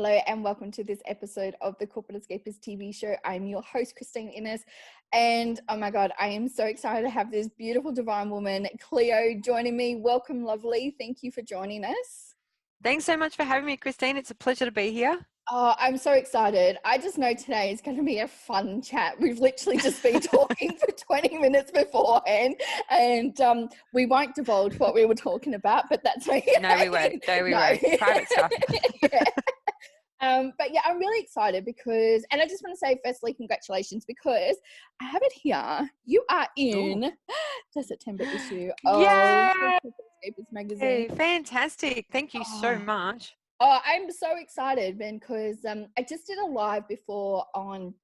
Hello and welcome to this episode of the Corporate Escapists TV show. I'm your host, Christine Innes, and oh my God, I am so excited to have this beautiful divine woman, Kleo, joining me. Welcome, lovely. Thank you for joining us. Thanks so much for having me, Christine. It's a pleasure to be here. Oh, I'm so excited. I just know today is going to be a fun chat. We've literally just been talking for 20 minutes beforehand, and we won't divulge what we were talking about, but that's okay. No, we won't. No, we won't. Private stuff. Yeah. But yeah, I'm really excited because, and I just want to say firstly, congratulations, because I have it here. You are in the September issue of Yeah. Escapists magazine. Hey, fantastic. Thank you so Oh, much. I'm so excited, Ben, because I just did a live before on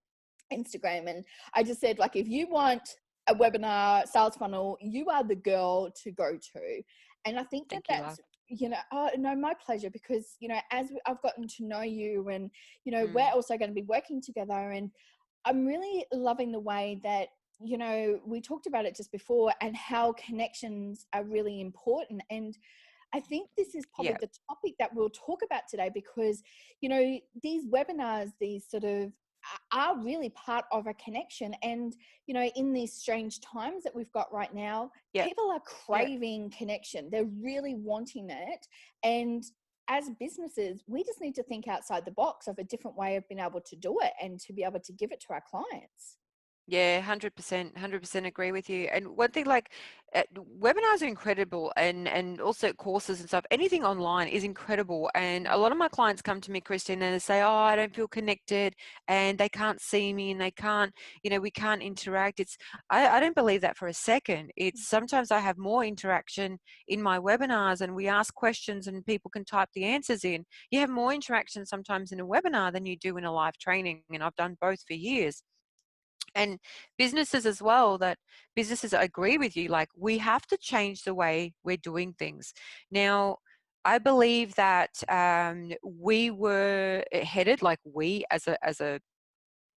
Instagram, and I just said, like, if you want a webinar sales funnel, you are the girl to go to. And I think Thank you, that's, love. oh no, my pleasure, because as I've gotten to know you, and we're Mm. also going to be working together, and I'm really loving the way that we talked about it just before, and how connections are really important. And I think this is probably Yeah. the topic that we'll talk about today, because these webinars, these sort of are really part of a connection. And in these strange times that we've got right now, Yeah. people are Yeah. craving connection. They're really wanting it. And as businesses, we just need to think outside the box of a different way of being able to do it and to be able to give it to our clients. Yeah, 100% agree with you. And one thing, like, webinars are incredible, and also courses and stuff. Anything online is incredible. And a lot of my clients come to me, Christine, and they say, "Oh, I don't feel connected, and they can't see me, and they can't, we can't interact." I don't believe that for a second. It's sometimes I have more interaction in my webinars, and we ask questions, and people can type the answers in. You have more interaction sometimes in a webinar than you do in a live training, and I've done both for years. And businesses as well, that businesses agree with you, like, we have to change the way we're doing things now. I believe that we were headed, like, we as a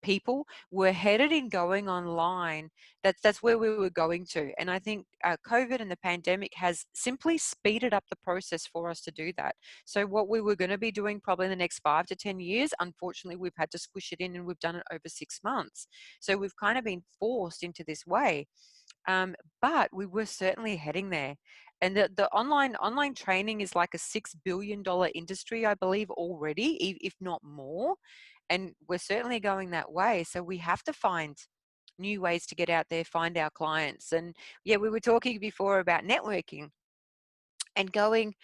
people were headed in going online. That's where we were going to. And I think COVID and the pandemic has simply speeded up the process for us to do that. So what we were going to be doing probably in the next 5 to 10 years, unfortunately, we've had to squish it in, and we've done it over 6 months. So we've kind of been forced into this way. But we were certainly heading there. And the online training is like a $6 billion industry, I believe, already, if not more. And we're certainly going that way. So we have to find new ways to get out there, find our clients. And yeah, we were talking before about networking and going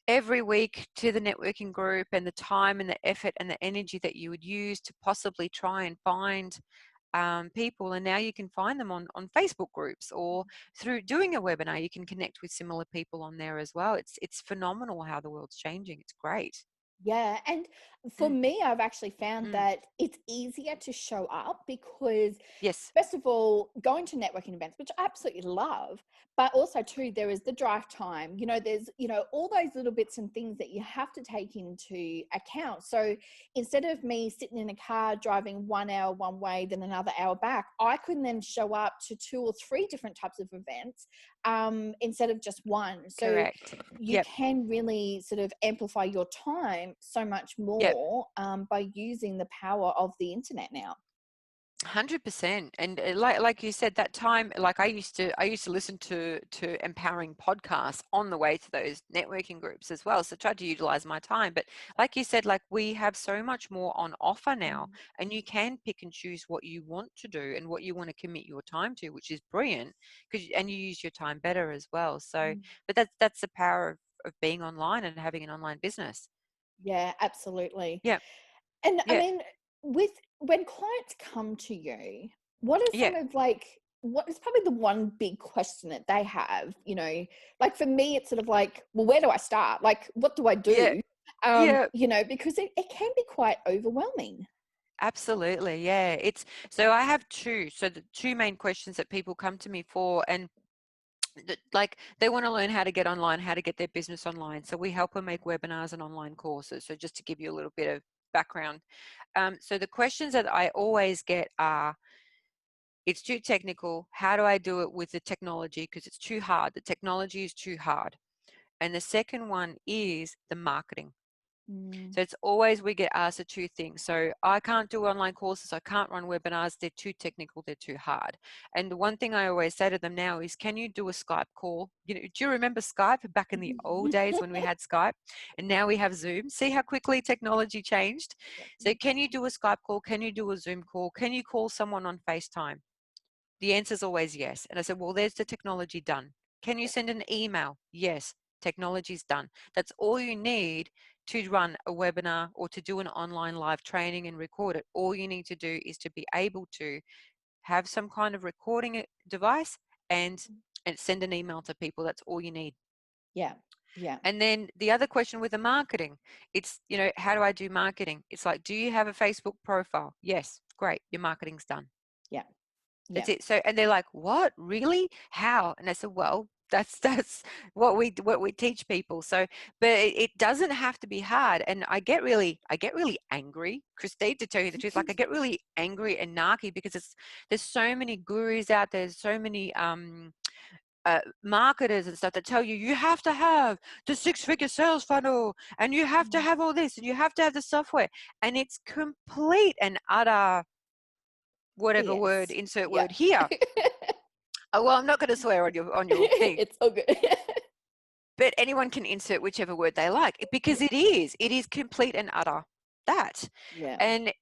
every week to the networking group, and the time and the effort and the energy that you would use to possibly try and find people. And now you can find them on Facebook groups, or through doing a webinar, you can connect with similar people on there as well. It's phenomenal how the world's changing. It's great. Yeah. And for Mm, me, I've actually found mm. that it's easier to show up because, Yes. first of all, going to networking events, which I absolutely love, but also too, there is the drive time, there's, all those little bits and things that you have to take into account. So instead of me sitting in a car driving 1 hour one way, then another hour back, I can then show up to 2 or 3 different types of events instead of just one. So Correct. you Yep. can really sort of amplify your time so much Yep. more by using the power of the internet now. 100%. And like you said, that time, like, I used to listen to empowering podcasts on the way to those networking groups as well. So I tried to utilize my time. But like you said, like, we have so much more on offer now, and you can pick and choose what you want to do and what you want to commit your time to, which is brilliant, and you use your time better as well. So, Mm. but that's the power of being online and having an online business. Yeah, absolutely. Yeah. And I Yeah. mean, with when clients come to you, what are Yeah. some of, like, what is probably the one big question that they have? Like, for me, it's sort of like, well, where do I start? Like, what do I Yeah. do? Yeah. Because it can be quite overwhelming. Absolutely, yeah. It's so I have two. So the two main questions that people come to me for, and like, they want to learn how to get online, how to get their business online. So we help them make webinars and online courses. So just to give you a little bit of background, so the questions that I always get are, it's too technical. How do I do it with the technology? Because it's too hard. The technology is too hard. And the second one is the marketing. Mm. So it's always we get asked the two things. So I can't do online courses. I can't run webinars. They're too technical. They're too hard. And the one thing I always say to them now is, can you do a Skype call? You know, do you remember Skype back in the old days when we had Skype, and now we have Zoom? See how quickly technology changed. Yep. So can you do a Skype call? Can you do a Zoom call? Can you call someone on FaceTime? The answer is always yes. And I said, well, there's the technology done. Can you Yep. send an email? Yes, technology's done. That's all you need to run a webinar or to do an online live training and record it. All you need to do is to be able to have some kind of recording device and send an email to people. That's all you need. Yeah. Yeah. And then the other question with the marketing, it's, you know, how do I do marketing? It's like, do you have a Facebook profile? Yes, great. Your marketing's done. Yeah. Yeah. That's it. So, and they're like, what, really? How? And I said, well, that's what we teach people. So, but it doesn't have to be hard. And I get really angry, Christine, to tell you the truth. Like, I get really angry and narky because there's so many gurus out there, so many marketers and stuff that tell you you have to have the 6-figure sales funnel and you have to have all this and you have to have the software, and it's complete and utter whatever word, Yes. insert Yeah. word here. Oh, well, I'm not going to swear on your thing, It's all good. but anyone can insert whichever word they like, because it is complete and utter that. Yeah. And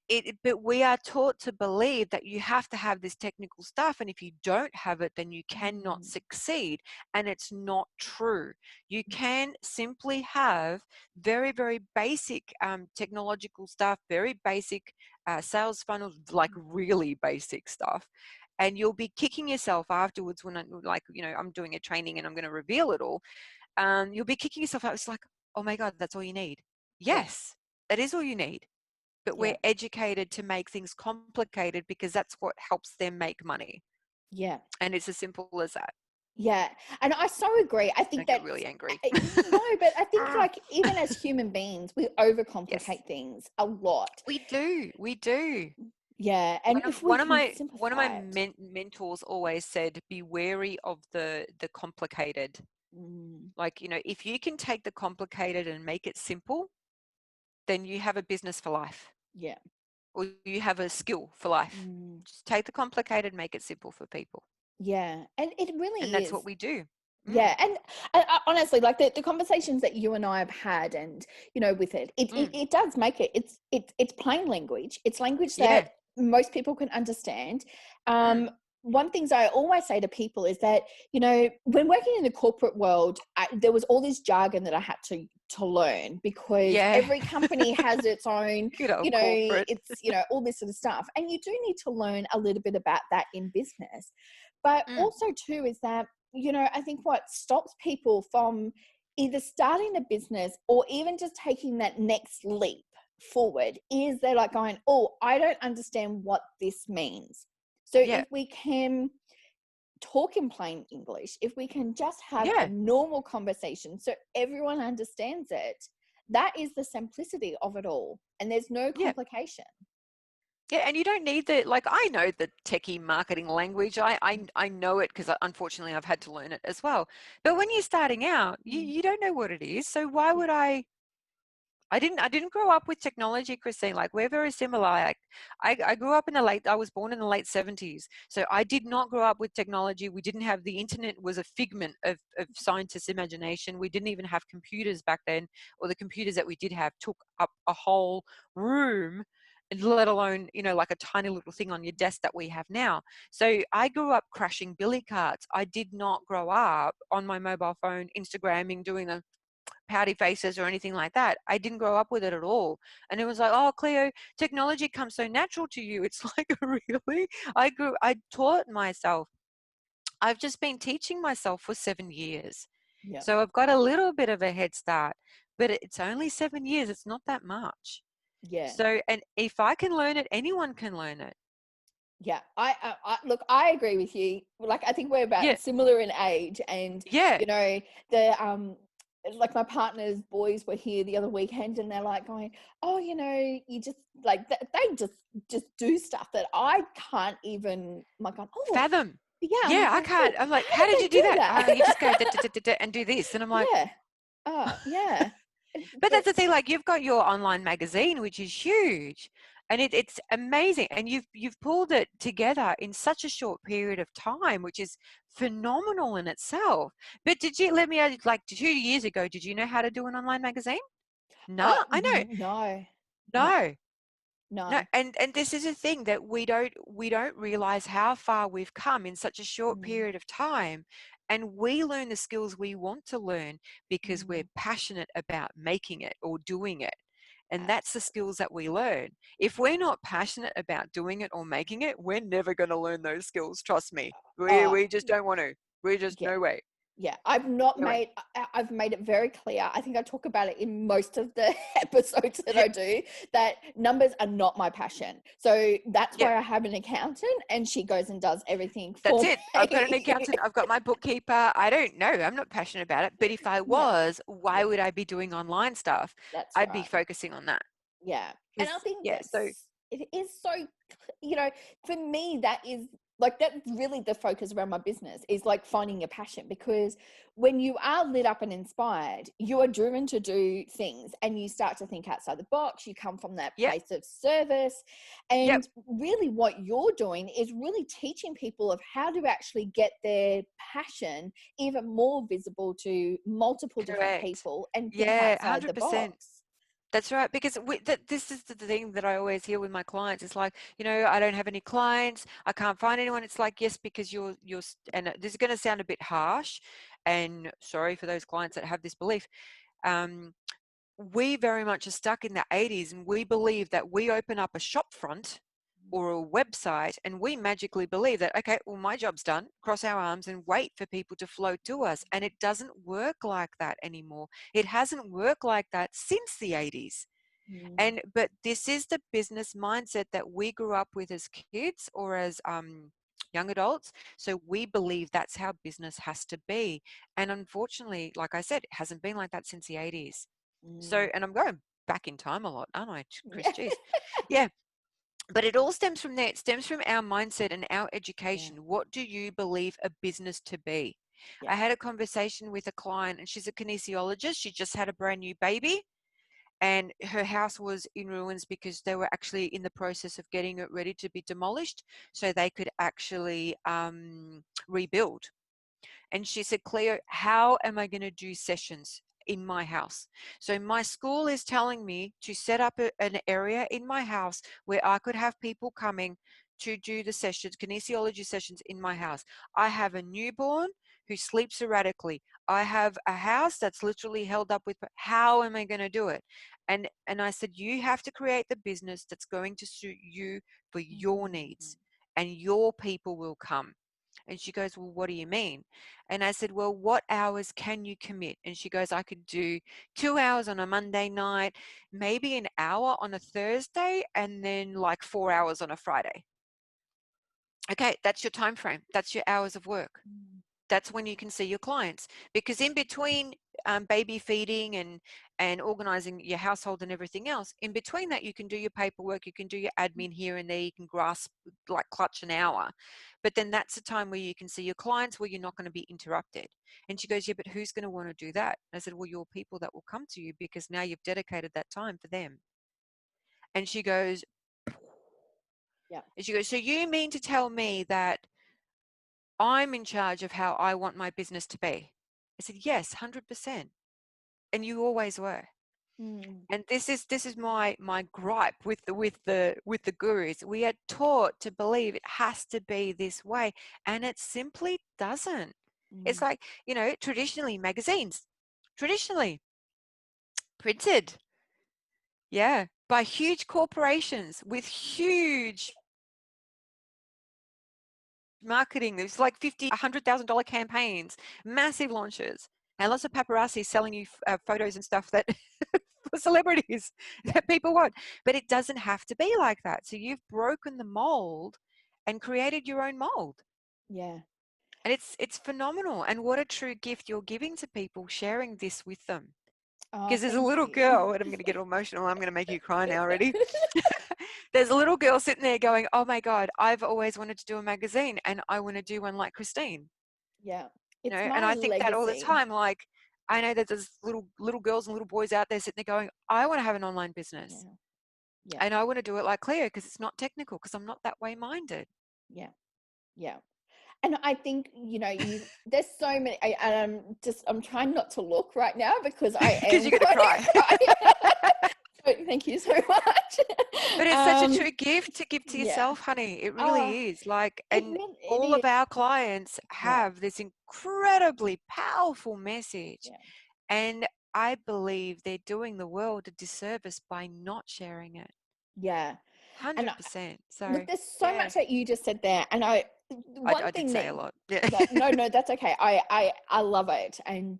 but we are taught to believe that you have to have this technical stuff, and if you don't have it, then you cannot succeed. And it's not true. You can simply have very, very basic technological stuff, very basic sales funnels, like really basic stuff, and you'll be kicking yourself afterwards when I'm doing a training and I'm going to reveal it all. You'll be kicking yourself out. It's like, oh my God, that's all you need. Yeah. Yes, that is all you need. But we're Yeah. educated to make things complicated because that's what helps them make money. Yeah. And it's as simple as that. Yeah. And I so agree. I I think get that really angry. no, but I think like even as human beings, we Yes, overcomplicate things a lot. we do. We do. Yeah. And if we can One of my simplify it. mentors always said, be wary of the complicated. Mm, Like, you know, if you can take the complicated and make it simple, then you have a business for life, yeah. or you have a skill for life. Mm, Just take the complicated, make it simple for people. yeah. And it And really that's is. what we do. Yeah, and honestly, like the conversations that you and I have had, and with it does make it's plain language. It's language Yeah. that most people can understand. Mm. One things I always say to people is that when working in the corporate world, there was all this jargon that I had to learn because Yeah. every company has its own, Good old corporate. it's all this sort of stuff, and you do need to learn a little bit about that in business. But also too is that I think what stops people from either starting a business or even just taking that next leap forward is they're like going, oh, I don't understand what this means. So Yeah. if we can talk in plain English, if we can just have a Yeah. normal conversation so everyone understands it, that is the simplicity of it all. And there's no Yeah. complication. Yeah, and you don't need I know the techie marketing language. I know it because unfortunately I've had to learn it as well. But when you're starting out, you don't know what it is. So why would I didn't grow up with technology, Christine. Like, we're very similar. Like, I grew up I was born in the late 70s. So I did not grow up with technology. We didn't have the internet, was a figment of scientists' imagination. We didn't even have computers back then, or the computers that we did have took up a whole room, let alone, like a tiny little thing on your desk that we have now. So I grew up crashing billy carts. I did not grow up on my mobile phone, Instagramming, doing the pouty faces or anything like that. I didn't grow up with it at all. And it was like, oh, Kleo, technology comes so natural to you. It's like, really? I taught myself. I've just been teaching myself for 7 years. Yeah. So I've got a little bit of a head start, but it's only 7 years. It's not that much. Yeah. So, and if I can learn it, anyone can learn it. Yeah, I look, I agree with you. Like, I think we're about similar in age, and the like my partner's boys were here the other weekend, and they're like going, oh, you just like they just do stuff that I can't even. I'm like, oh, fathom. yeah, Yeah, I can't. I'm like, how did you do that? You just go and do this, and I'm like, yeah, yeah. But but that's the thing, like you've got your online magazine, which is huge, and it's amazing, and you've pulled it together in such a short period of time, which is phenomenal in itself. But did you, let me add, like 2 years ago, did you know how to do an online magazine? No, I know. no, no, No. No, no. and this is a thing that we don't realize how far we've come in such a short Mm, period of time, and we learn the skills we want to learn because we're mm, passionate about making it or doing it. And that's the absolutely. skills that we learn. If we're not passionate about doing it or making it, we're never going to learn those skills. Trust me. We Oh, we just don't want to. We just, yeah. no way. Yeah, I've not No way. made, I've made it very clear. I think I talk about it in most of the episodes that Yep. I do, that numbers are not my passion. So that's Yep. why I have an accountant and she goes and does everything That's for it. I've got an me. accountant. I've got my bookkeeper. I don't know. I'm not passionate about it. But if I No, was, why yeah, would I be doing online stuff? that's I'd be right. focusing on that. Yeah. And Because, I think yeah, so that's, it is so, for me, that is like, that's really the focus around my business, is like finding your passion, because when you are lit up and inspired, you are driven to do things and you start to think outside the box. You come from that yep, place of service. yep, And really what you're doing is really teaching people of how to actually get their passion even more visible to multiple different correct. people and think Yeah, outside the 100%. box. That's right. Because this is the thing that I always hear with my clients. It's like, I don't have any clients. I can't find anyone. It's like, yes, because and this is going to sound a bit harsh, and sorry for those clients that have this belief. Um, we very much are stuck in the 80s, and we believe that we open up a shop front or a website and we magically believe that, okay, well, my job's done, cross our arms and wait for people to flow to us. And it doesn't work like that anymore. It hasn't worked like that since the 80s. Mm, But this is the business mindset that we grew up with as kids or as young adults. So we believe that's how business has to be. And unfortunately, like I said, it hasn't been like that since the 80s. So, mm. and I'm going back in time a lot, aren't I, Chris? Yeah. Jeez. Yeah. But it all stems from there. It stems from our mindset and our Yeah. education. What do you believe a business to be? I Yeah. had a conversation with a client, and she's a kinesiologist. She just had a brand new baby, and her house was in ruins because they were actually in the process of getting it ready to be demolished so they could actually rebuild. And she said, Cleo, how am I going to do sessions in my house? So my school is telling me to set up an area in my house where I could have people coming to do the sessions, kinesiology sessions in my house. I have a newborn who sleeps erratically. I have a house that's literally held up with, how am I going to do it? And I said, you have to create the business that's going to suit you for your Mm, needs, and your people will come. And she goes, well, what do you mean? And I said, well, what hours can you commit? And she goes, I could do 2 hours on a Monday night, maybe an hour on a Thursday, and then like 4 hours on a Friday. Okay, that's your time frame. That's your hours of work. mm, That's when you can see your clients, because in between baby feeding and organizing your household and everything else, in between that you can do your paperwork, you can do your admin here and there, you can grasp, like clutch an hour, but then that's the time where you can see your clients, where you're not going to be interrupted. And she goes, yeah, but who's going to want to do that? And I said, well, your people that will come to you, because now you've dedicated that time for them. And she goes, yeah. so you mean to tell me that I'm in charge of how I want my business to be? I said, yes, 100%. And you always were. Mm, And this is my gripe with the gurus. We are taught to believe it has to be this way, and it simply doesn't. It's mm, like, traditionally magazines, traditionally printed, yeah, by huge corporations with huge marketing. There's like $50,000, $100,000 campaigns, massive launches, and lots of paparazzi selling you photos and stuff that for celebrities that people want. But it doesn't have to be like that. So you've broken the mold and created your own mold. yeah. And it's phenomenal. And what a true gift you're giving to people, sharing this with them. Oh, Because there's a thank little you. girl, and I'm going to get emotional. I'm going to make you cry now already. There's a little girl sitting there going, oh my God, I've always wanted to do a magazine, and I want to do one like Christine. Yeah. It's And my I think that all the legacy. time, like, I know that there's little girls and little boys out there sitting there going, I want to have an online business. Yeah. Yeah. And I want to do it like Kleo because it's not technical, because I'm not that way minded. Yeah. Yeah. And I think, there's so many, I'm trying not to look right now because I Because am you're going to going cry. to cry. So thank you so much. But it's such a true gift to give to Yeah. yourself, honey. It Oh, really is. Like, it and really, it all is. of our clients Yeah. have this incredibly powerful message. Yeah. And I believe they're doing the world a disservice by not sharing it. Yeah. And 100%. So, look, there's so yeah, much that you just said there. And one I did thing say that, a lot. Yeah. no, that's okay. I love it. And,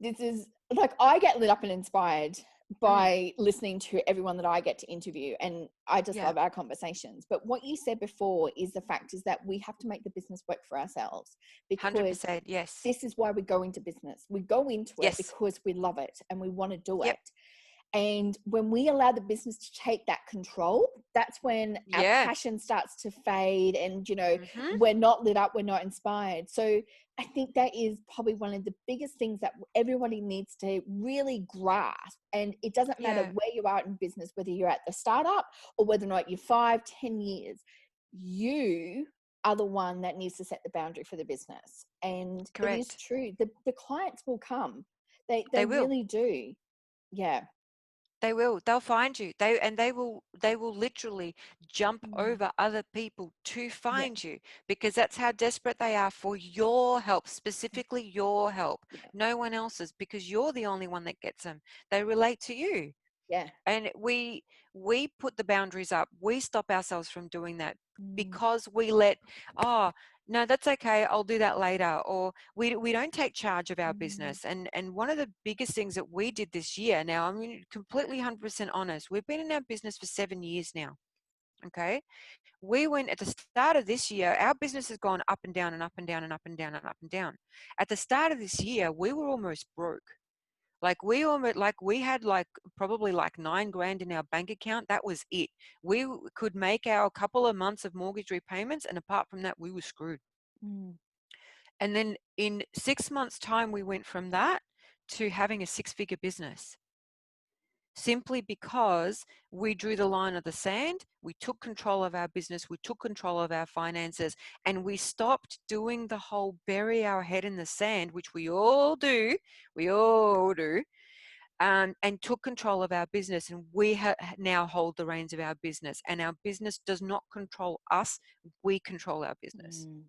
this is like, I get lit up and inspired Mm, by listening to everyone that I get to interview, and I just yeah, love our conversations. But what you said before is the fact is that we have to make the business work for ourselves, because 100%. Yes. this is why we go into business. We go into it Yes. because we love it and we want to do Yep. it. And when we allow the business to take that control, that's when our Yeah. passion starts to fade, and, Mm-hmm. we're not lit up, we're not inspired. So I think that is probably one of the biggest things that everybody needs to really grasp. And it doesn't matter Yeah. where you are in business, whether you're at the startup or whether or not you're 5-10 years, you are the one that needs to set the boundary for the business. And it is Correct. true. The clients will come. They They will. really do. Yeah. They will. They'll find you. They will literally jump Mm. over other people to Yeah. find you, because that's how desperate they are for your help, specifically your help. Yeah. No one else's, because you're the only one that gets them. They relate to you. Yeah. And we put the boundaries up. We stop ourselves from doing that Mm. because we let, oh no, that's okay, I'll do that later, or we don't take charge of our Mm. business. And one of the biggest things that we did this year, now I'm completely 100% honest, we've been in our business for 7 years now. Okay, we went at the start of this year, our business has gone up and down and up and down and up and down and up and down. At the start of this year, we were almost broke. Like we had like probably like 9 grand in our bank account. That was it. We could make our couple of months of mortgage repayments, and apart from that, we were screwed. Mm. And then in 6 months' time, we went from that to having a 6-figure business, simply because we drew the line of the sand. We took control of our business. We took control of our finances, and we stopped doing the whole bury our head in the sand, which we all do. We all do. And took control of our business, and we now hold the reins of our business, and our business does not control us. We control our business. Mm.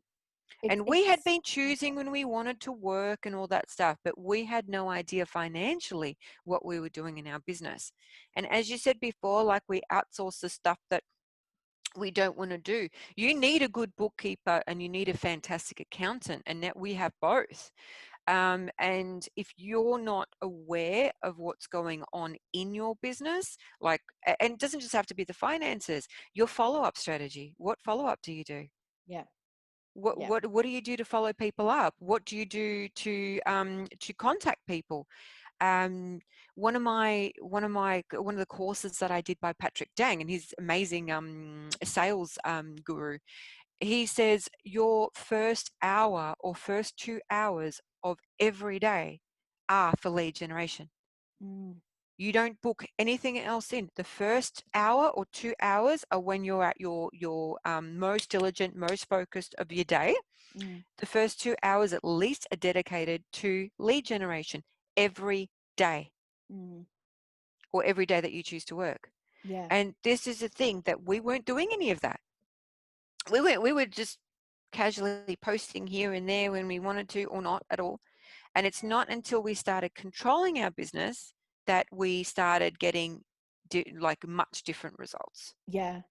It's And we had it's been choosing when we wanted to work and all that stuff, but we had no idea financially what we were doing in our business. And as you said before, like, we outsource the stuff that we don't want to do. You need a good bookkeeper and you need a fantastic accountant, and that we have both. And if you're not aware of what's going on in your business, like, and it doesn't just have to be the finances, your follow-up strategy. What follow-up do you do? yeah. What Yeah. what what do you do to follow people up? What do you do to contact people? Um, one of the courses that I did by Patrick Dang, and he's amazing sales guru. He says your first hour or first 2 hours of every day are for lead generation. Mm. You don't book anything else in. The first hour or 2 hours are when you're at your most diligent, most focused of your day. Mm. The first 2 hours at least are dedicated to lead generation every day, Mm. or every day that you choose to work. Yeah. And this is the thing, that we weren't doing any of that. We were just casually posting here and there when we wanted to, or not at all. And it's not until we started controlling our business that we started getting like much different results. Yeah.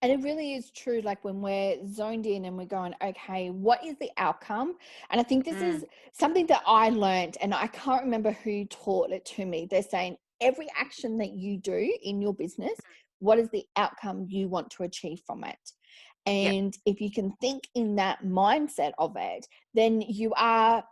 And it really is true. Like, when we're zoned in and we're going, okay, what is the outcome? And I think this Mm, is something that I learned, and I can't remember who taught it to me. They're saying every action that you do in your business, what is the outcome you want to achieve from it? yep. And if you can think in that mindset of it, then you are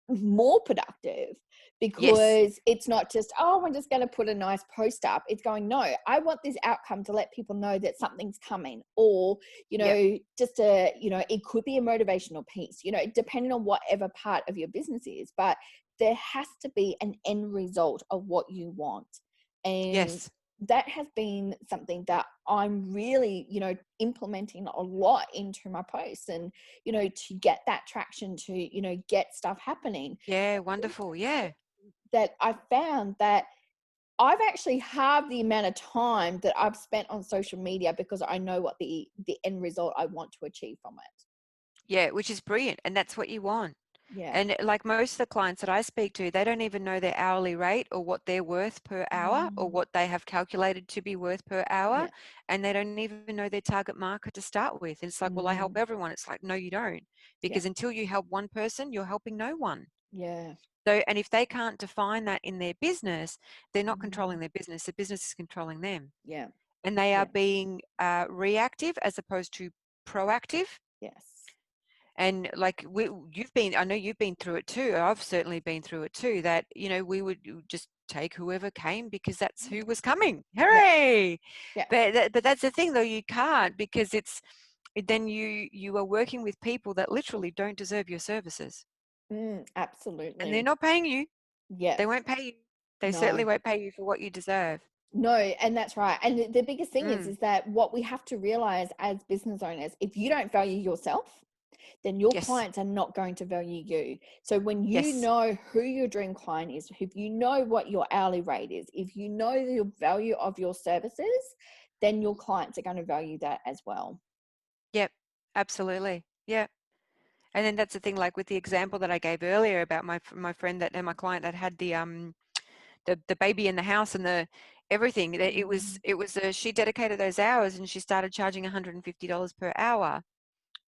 more productive, Yes. because it's not just, oh, I'm just going to put a nice post up. It's going, no, I want this outcome to let people know that something's coming, or, Yep. just it could be a motivational piece, depending on whatever part of your business is, but there has to be an end result of what you want. And Yes. that has been something that I'm really, implementing a lot into my posts, and, to get that traction, to, get stuff happening. Yeah. Wonderful. Yeah. That I found that I've actually halved the amount of time that I've spent on social media, because I know what the end result I want to achieve from it. Yeah. Which is brilliant. And that's what you want. Yeah. And like most of the clients that I speak to, they don't even know their hourly rate or what they're worth per hour or Mm, what they have calculated to be worth per hour. yeah. And they don't even know their target market to start with. And it's like, well, I help Mm, everyone. It's like, no, you don't. yeah. Because until you help one person, you're helping no one. Yeah. So, and if they can't define that in their business, they're not controlling Mm, their business. The business is controlling them. yeah. And they are Yeah. being reactive as opposed to proactive. Yes. And like you've been, I know you've been through it too. I've certainly been through it too, that, we would just take whoever came because that's who was coming. Yeah. Hooray. Yeah. But that's the thing though, you can't, because then you are working with people that literally don't deserve your services, and they're Absolutely. not paying you. Yeah. They won't pay you. They certainly No. won't pay you for what you deserve. No, and that's right. And the biggest thing is Mm, is that what we have to realize as business owners, if you don't value yourself, then your yes. clients are not going to value you. So when you Yes. know who your dream client is, if you know what your hourly rate is, if you know the value of your services, then your clients are going to value that as well. Yep. Absolutely. Yeah. And then that's the thing, like with the example that I gave earlier about my friend that, and my client that had the baby in the house and the everything, that Mm, she dedicated those hours and she started charging $150 per hour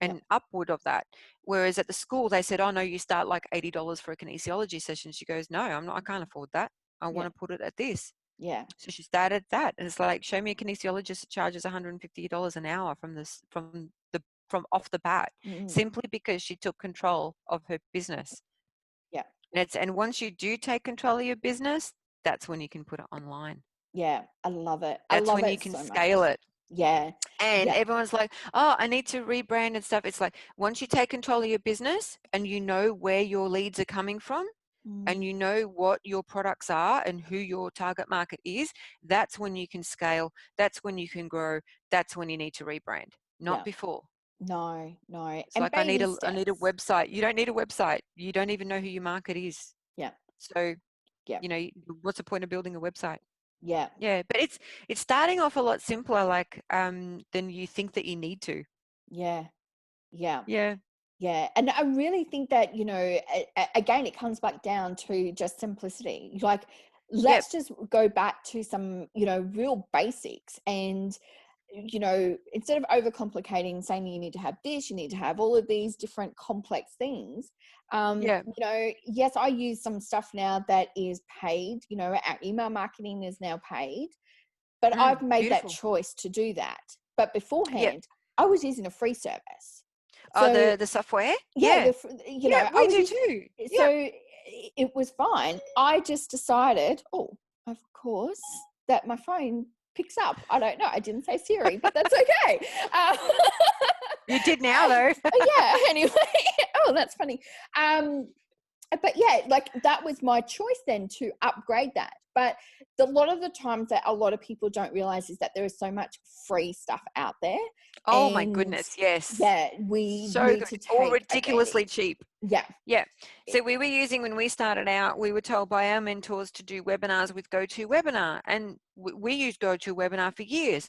yep. and upward of that. Whereas at the school they said, oh no, you start like $80 for a kinesiology session. She goes, no, I can't afford that. I want Yeah. to put it at this. Yeah. So she started that, and it's like, show me a kinesiologist that charges $150 an hour from off the bat, Mm, simply because she took control of her business. yeah. And once you do take control of your business, that's when you can put it online. Yeah. I love it. I That's love when you it can so scale much. it. Yeah. And Yeah. everyone's like, oh, I need to rebrand and stuff. It's like, once you take control of your business and you know where your leads are coming from, and Mm, you know what your products are and who your target market is, that's when you can scale. That's when you can grow. That's when you need to rebrand, not yeah. before. No, no. It's And like, I need baby a steps. website. You don't need a website. You don't even know who your market is. Yeah. So, Yeah. what's the point of building a website? Yeah. Yeah, but it's starting off a lot simpler, like than you think that you need to. Yeah. Yeah. Yeah. Yeah, and I really think that, again, it comes back down to just simplicity. Like, Yep. let's just go back to some, real basics, and, instead of overcomplicating, saying you need to have this, you need to have all of these different complex things. Yeah. Yes, I use some stuff now that is paid, our email marketing is now paid, but I've made that Beautiful. choice to do that. But Yep. beforehand, I was using a free service. Oh, So the software. yeah, Yeah. Yeah, I we was do using, too. so Yep. it was fine. I just decided, oh, of course, that my phone picks up. I don't know. I didn't say Siri, but that's okay. Uh, You did now though. yeah. Anyway, oh, that's funny. But yeah, like that was my choice then to upgrade that. But a lot of the times that a lot of people don't realize is that there is so much free stuff out there, Oh my and goodness, yes. yeah, we So need good. to Or take ridiculously advantage. cheap. Yeah. Yeah. So we were using, when we started out, we were told by our mentors to do webinars with GoToWebinar, and we used GoToWebinar for years.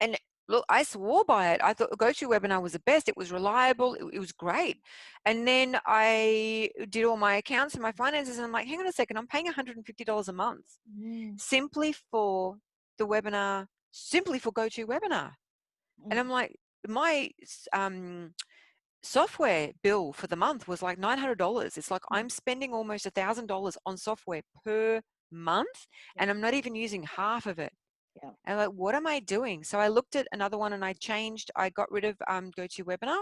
And look, I swore by it. I thought GoToWebinar was the best. It was reliable. It was great. And then I did all my accounts and my finances, and I'm like, hang on a second, I'm paying $150 a month Mm, simply for the webinar, simply for GoToWebinar. And mm, I'm like, my software bill for the month was like $900. It's like, mm, I'm spending almost $1,000 on software per month, yeah, and I'm not even using half of it. yeah. And like, what am I doing? So I looked at another one and I got rid of GoToWebinar,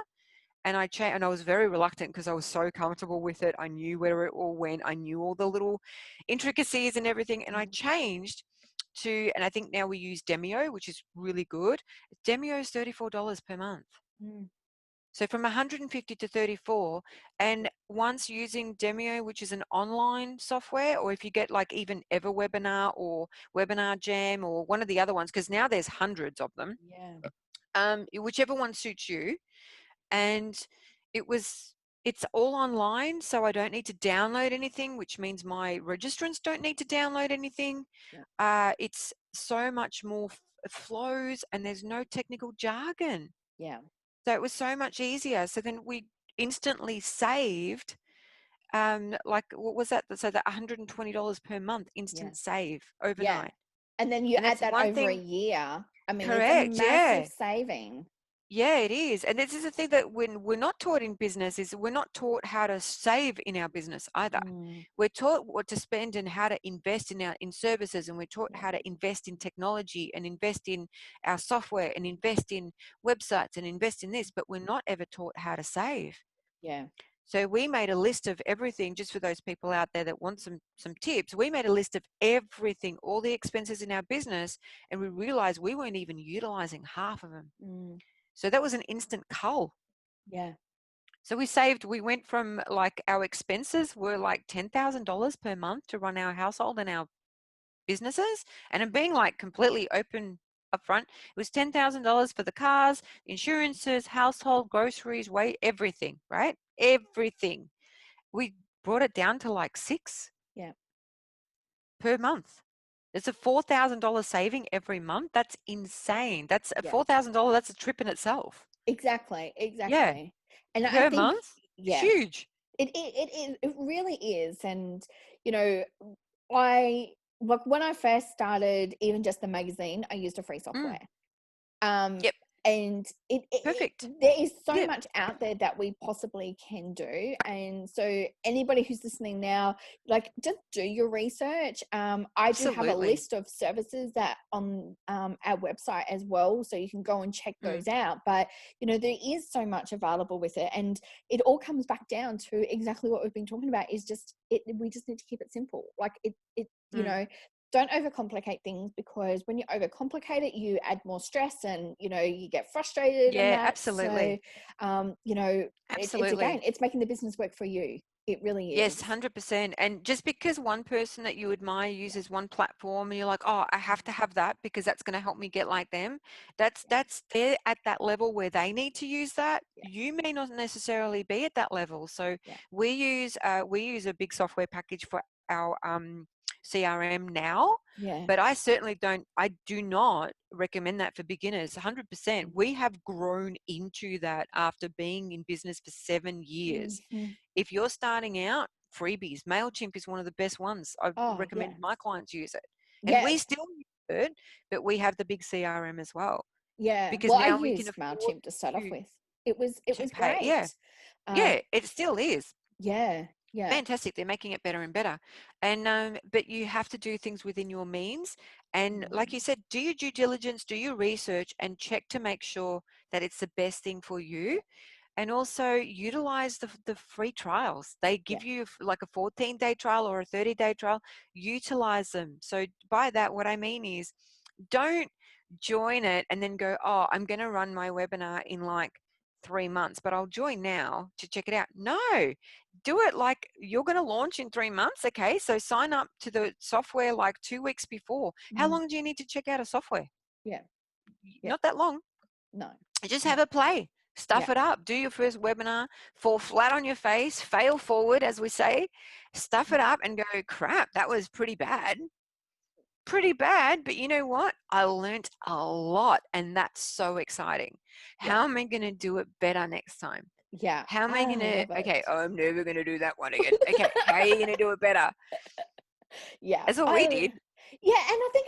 and I was very reluctant because I was so comfortable with it. I knew where it all went. I knew all the little intricacies and everything. And I changed to, and I think now we use Demio, which is really good. Demio is $34 per month. Mm. So from 150 to 34, and once using Demio, which is an online software, or if you get like even EverWebinar or Webinar Jam or one of the other ones, because now there's hundreds of them, whichever one suits you. And it's all online, so I don't need to download anything, which means my registrants don't need to download anything. It's so much more flows, and there's no technical jargon. So it was so much easier. So then we instantly saved, like, what was that? So that $120 per month, instant save overnight. And then you And add that's that one over a thing. year. I mean, it's a Correct. massive saving. Yeah, it is. And this is the thing that when we're not taught in business is we're not taught how to save in our business either. We're taught what to spend and how to invest in services, and we're taught how to invest in technology and invest in our software and invest in websites and invest in this, but we're not ever taught how to save. So we made a list of everything, just for those people out there that want some tips. We made a list of everything, all the expenses in our business, and we realized we weren't even utilizing half of them. So that was an instant cull. So we went from, like, our expenses were like $10,000 per month to run our household and our businesses. And I'm being like completely open up front. It was $10,000 for the cars, insurances, household, groceries, everything, right? Everything. We brought it down to like $6,000 per month. It's a $4,000 saving every month. That's insane. That's a $4,000. That's a trip in itself. Exactly. Yeah. And I Per think, month, huge. It really is. And, you know, when I first started, even just the magazine, I used a free software. And Perfect. there is so much out there that we possibly can do. And so anybody who's listening now, like, just do your research. I do have a list of services that on our website as well, so you can go and check those out. But, you know, there is so much available with it, and it all comes back down to exactly what we've been talking about, is just we just need to keep it simple. Like you know, don't overcomplicate things, because when you overcomplicate it, you add more stress, and, you know, you get frustrated and that. Absolutely. So, you know, it's making the business work for you. It really is. Yes, 100%. And just because one person that you admire uses one platform and you're like, oh, I have to have that because that's going to help me get like them. That's they're at that level where they need to use that. You may not necessarily be at that level. So we use a big software package for our CRM now, but I do not recommend that for beginners. 100%. We have grown into that after being in business for 7 years. If you're starting out, freebies, MailChimp is one of the best ones. I recommend my clients use it. And we still use it, but we have the big CRM as well. Because well, now I we can used afford MailChimp to start off with. It was pay. great. It still is. Fantastic. They're making it better and better. And but you have to do things within your means. And like you said, do your due diligence, do your research, and check to make sure that it's the best thing for you. And also utilize the free trials. They give you like a 14-day trial or a 30-day trial. Utilize them. So by that, what I mean is, don't join it and then go, oh, I'm going to run my webinar in like 3 months, but I'll join now to check it out. No, do it like you're going to launch in 3 months. Okay, so sign up to the software like 2 weeks before. How long do you need to check out a software? Not that long. No. Just have a play. Stuff it up. Do your first webinar. Fall flat on your face. Fail forward, as we say. Stuff it up and go, crap, that was pretty bad. Pretty bad, but you know what? I learned a lot, and that's so exciting. How am I going to do it better next time? How am I going to, okay, I'm never going to do that one again. Okay, how are you going to do it better? That's what we did. Yeah, and I think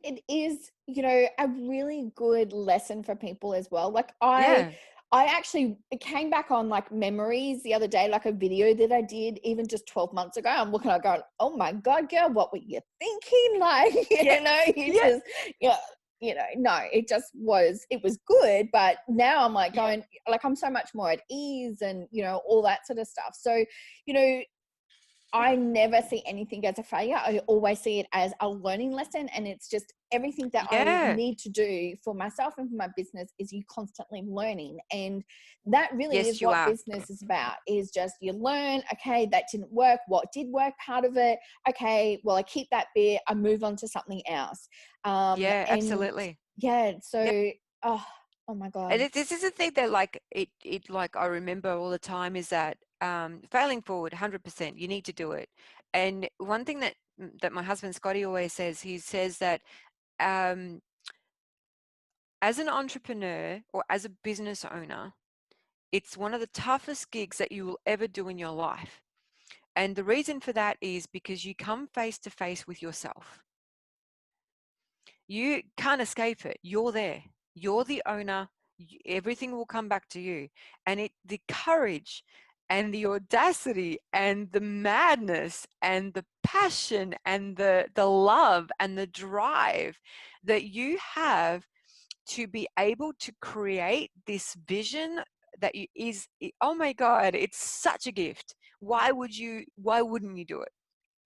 it is, you know, a really good lesson for people as well. Like I actually came back on like memories the other day, like a video that I did even just 12 months ago. I'm looking at it going, oh my God, girl, what were you thinking? Like, you know, no, it was good, but now I'm like Yeah. going, like, I'm so much more at ease and, all that sort of stuff. So, you know, I never see anything as a failure. I always see it as a learning lesson. And it's just everything that I Yeah. need to do for myself and for my business is you constantly learning. And that really is Yes, you what are. business is about, is just you learn, okay, that didn't work. What did work, part of it? Okay, well, I keep that bit. I move on to something else. Yeah, And absolutely. yeah, Yeah. so, oh my And God. this is the thing that like like I remember all the time is that failing forward 100%, you need to do it. And one thing that my husband Scotty always says, he says that um, as an entrepreneur or as a business owner, it's one of the toughest gigs that you will ever do in your life. And the reason for that is because you come face to face with yourself. You can't escape it. You're there. You're the owner. Everything will come back to you. And the courage and the audacity and the madness and the passion and the love and the drive that you have to be able to create this vision that oh my God, it's such a gift. Why wouldn't you do it?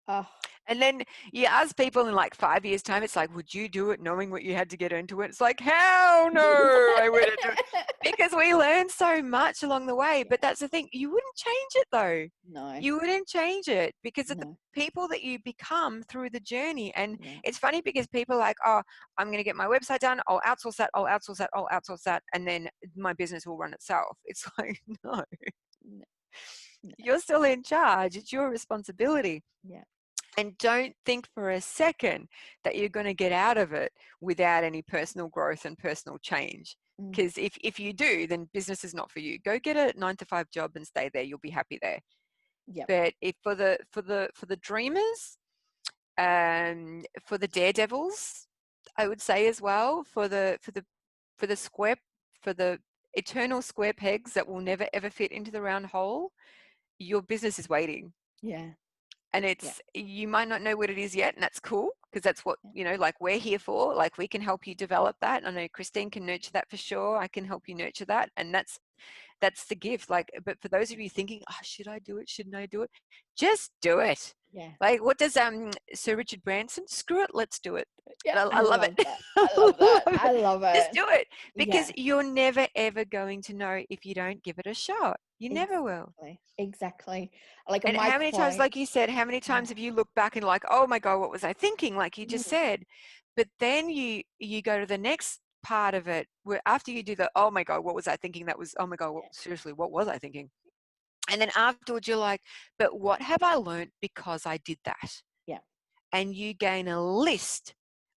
Oh, And then you ask people in like 5 years' time, it's like, would you do it knowing what you had to get into it? It's like, hell no, I wouldn't do it. Because we learn so much along the way. But that's the thing, you wouldn't change it though. no, You wouldn't change it because of the no, people that you become through the journey. And yeah. it's funny because people are like, oh, I'm going to get my website done. I'll outsource that. I'll outsource that. I'll outsource that. And then my business will run itself. It's like, no, No, no, you're still in charge. It's your responsibility. yeah. And don't think for a second that you're going to get out of it without any personal growth and personal change. Mm, Because if you do, then business is not for you. Go get a 9 to 5 job and stay there. You'll be happy there. yep. But if for the dreamers, for the daredevils, I would say as well, for the square, for the eternal square pegs that will never ever fit into the round hole, your business is waiting. Yeah. And Yeah. you might not know what it is yet, and that's cool, because that's what Yeah. like we're here for. Like, we can help you develop that. I know Christine can nurture that for sure. I can help you nurture that, and that's the gift. Like, but for those of you thinking, oh, should I do it, shouldn't I do it, just do it. Yeah. Like, what does Sir Richard Branson, screw it, let's do it. Yeah. And I I love it. love that. I I love that. love I it. love Just it. do it, because Yeah. you're never ever going to know if you don't give it a shot. You never will. Exactly. Exactly. Like And my how many times, quote. like you said, how many Yeah. times have you looked back and like, oh my God, what was I thinking? Like you just Mm, said. But then you go to the next part of it, where after you do the, oh my God, what was I thinking? That was, oh my God, yeah. seriously, what was I thinking? And then afterwards you're like, but what have I learned because I did that? Yeah. And you gain a list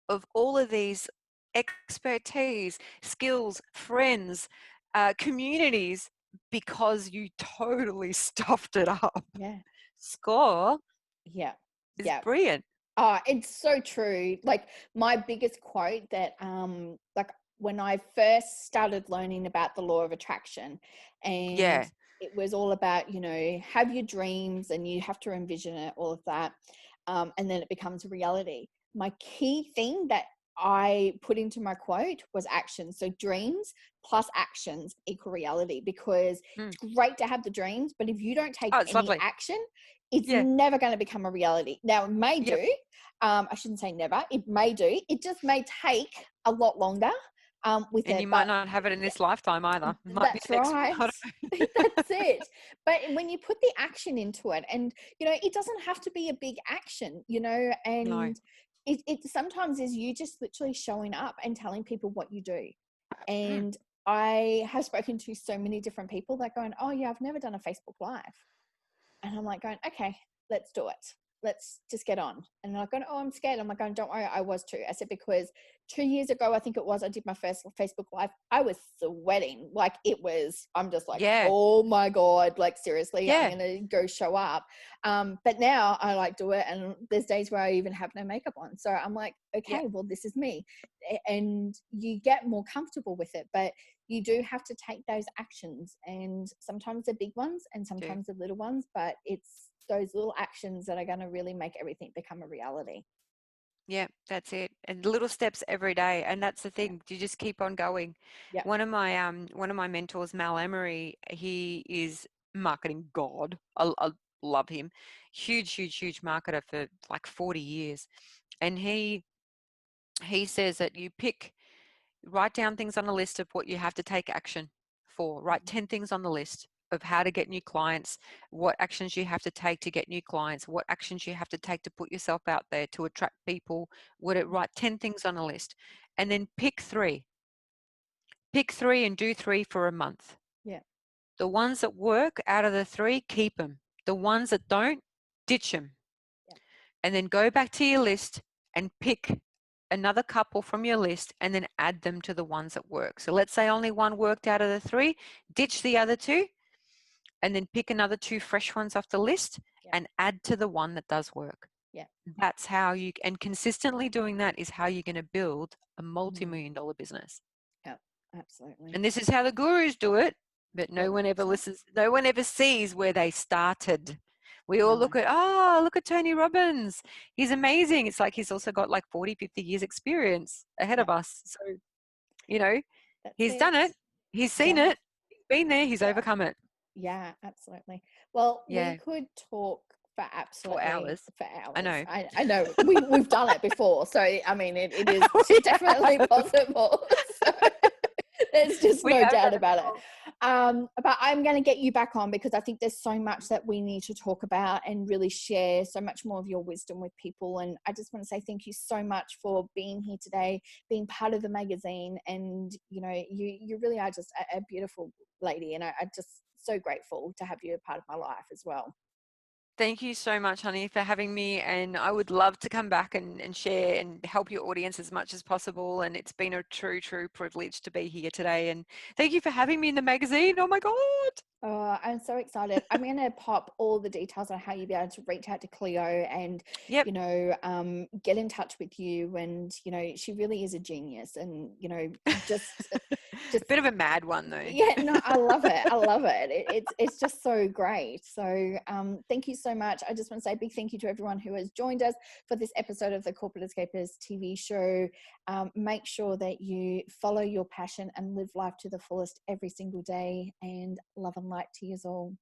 of all of these expertise, skills, friends, communities, because you totally stuffed it up. Yeah. Score Yeah. is Yeah. brilliant. It's so true. Like my biggest quote that like when I first started learning about the law of attraction, and Yeah. it was all about, have your dreams and you have to envision it, all of that. And then it becomes a reality. My key thing that I put into my quote was action. So dreams plus actions equal reality, because Mm. it's great to have the dreams, but if you don't take Oh, it's any lovely. action, it's Yeah. never going to become a reality. Now, it may Yep. do. I shouldn't say never. It may do. It just may take a lot longer with And it. you might But not have it in this lifetime either. It might be that's next one. right. I don't know. That's it. But when you put the action into it, and it doesn't have to be a big action, No. and it sometimes is you just literally showing up and telling people what you do. Mm. And I have spoken to so many different people that going, oh yeah, I've never done a Facebook Live. And I'm like going, okay, let's do it. Let's just get on. And they're like going, oh, I'm scared. I'm like going, don't worry, I was too. I said, because 2 years ago, I think it was, I did my first Facebook Live. I was sweating. Like I'm just like, Yeah. oh my God, like seriously, I'm Yeah. going to go show up. But now I like do it. And there's days where I even have no makeup on. So I'm like, Yeah. okay, well, this is me. And you get more comfortable with it. But you do have to take those actions, and sometimes they're big ones and Do. sometimes they're little ones, but it's those little actions that are going to really make everything become a reality. Yeah, that's it. And little steps every day. And that's the Yeah. thing. You just keep on going. Yeah. One of my mentors, Mal Emery, he is marketing god. I love him. Huge marketer for like 40 years. And he says that write down things on a list of what you have to take action for. Write 10 things on the list of how to get new clients, what actions you have to take to get new clients, what actions you have to take to put yourself out there to attract people. Write 10 things on a list and then pick three. Pick three and do three for a month. Yeah. The ones that work out of the three, keep them. The ones that don't, ditch them. Yeah. And then go back to your list and pick another couple from your list and then add them to the ones that work. So let's say only one worked out of the three, ditch the other two, and then pick another two fresh ones off the list Yeah. and add to the one that does work. Yeah. That's how and consistently doing that is how you're going to build a multi-million dollar business. Yeah. Absolutely. And this is how the gurus do it, but no one ever 100%. listens. No one ever sees where they started. We all No. look at, look at Tony Robbins. He's amazing. It's like he's also got like 40, 50 years experience ahead Yeah. of us. So, you know, That's he's done it. it. He's seen Yeah. it. He's been there. He's Yeah. overcome it. Yeah, absolutely. Well, we Yeah. could talk for For absolutely hours. for I hours. know. I know we've done it before, so I mean it is We definitely have. possible. So there's just We no have doubt done it about it. before. But I'm going to get you back on because I think there's so much that we need to talk about and really share so much more of your wisdom with people. And I just want to say thank you so much for being here today, being part of the magazine. And, you know, you really are just a beautiful lady. And I just so grateful to have you a part of my life as well. Thank you so much, honey, for having me. And I would love to come back and share and help your audience as much as possible. And it's been a true privilege to be here today. And thank you for having me in the magazine. Oh my God. Oh, I'm so excited. I'm going to pop all the details on how you'll be able to reach out to Kleo and, Yep. you know, get in touch with you. And, you know, she really is a genius and, you know, just A bit of a mad one though. yeah, no, I love it. I love it. It's just so great. So thank you so much. I just want to say a big thank you to everyone who has joined us for this episode of the Corporate Escapists TV show. Make sure that you follow your passion and live life to the fullest every single day, and love and light to you all.